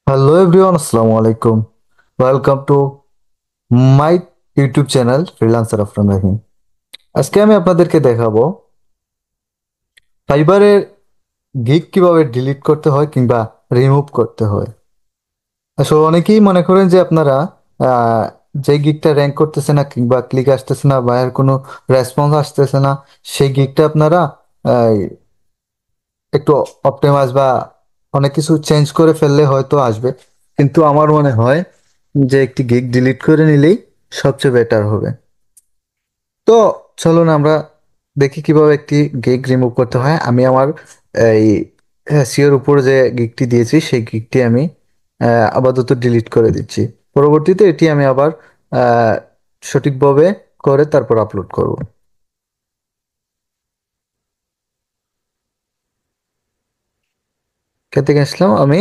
Hello everyone, আসসালামু আলাইকুম। Welcome to my YouTube channel freelancer Afran Rahim. আজকে আমি আপনাদেরকে দেখাবো ফাইবারের গিগ কিভাবে ডিলিট করতে হয় কিংবা রিমুভ করতে হয়। আসলে অনেকেই মনে করেন যে আপনারা আহ, যে গিগটা র্যাঙ্ক করতেছে না কিংবা ক্লিক আসতেছে না বা এর কোনো রেসপন্স আসতেছে না, সেই গিগটা আপনারা একটু অপটিমাইজ বা অনেক কিছু চেঞ্জ করে ফেললে হয়তো আসবে। কিন্তু আমার মনে হয় যে একটি গিগ ডিলিট করে নিলেই সবচেয়ে বেটার হবে। তো চলুন আমরা দেখি কিভাবে একটি গিগ রিমুভ করতে হয়। আমি আমার এই সিওর উপর যে গিগটি দিয়েছি সেই গিগটি আমি আপাতত ডিলিট করে দিচ্ছি। পরবর্তীতে এটি আমি আবার আহ, সঠিকভাবে করে তারপর আপলোড করব। খেতে গেছিলাম আমি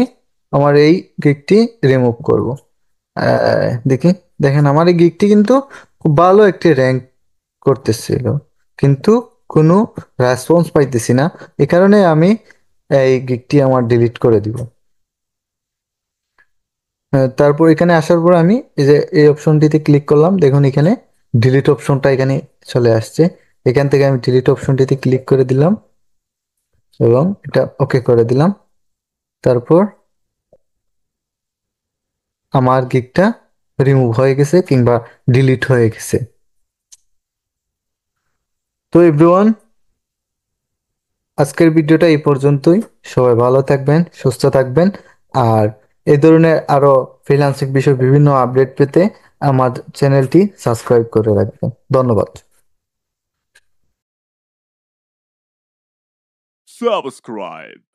আমার এই গিগটি রিমুভ করব। দেখি, দেখেন আমার এই গিগটি কিন্তু খুব ভালো একটি র্যাঙ্ক করতেছিল, কিন্তু কোনো রেসপন্স পাইতেছি না। এ কারণে আমি এই গিগটি আমার ডিলিট করে দিব। তারপর এখানে আসার পর আমি এই যে এই অপশনটিতে ক্লিক করলাম, দেখুন এখানে ডিলিট অপশনটা এখানে চলে আসছে। এখান থেকে আমি ডিলিট অপশনটিতে ক্লিক করে দিলাম এবং এটা ওকে করে দিলাম। তারপর আমার গিগটা রিমুভ হয়ে গেছে কিংবা ডিলিট হয়ে গেছে। তো এভরিওয়ান, আজকের ভিডিওটা এই পর্যন্তই। সবাই ভালো থাকবেন, সুস্থ থাকবেন। আর এই ধরনের আরো ফ্রিল্যান্সিং বিষয়ে বিভিন্ন আপডেট পেতে আমার চ্যানেলটি সাবস্ক্রাইব করে রাখবেন। ধন্যবাদ। Subscribe.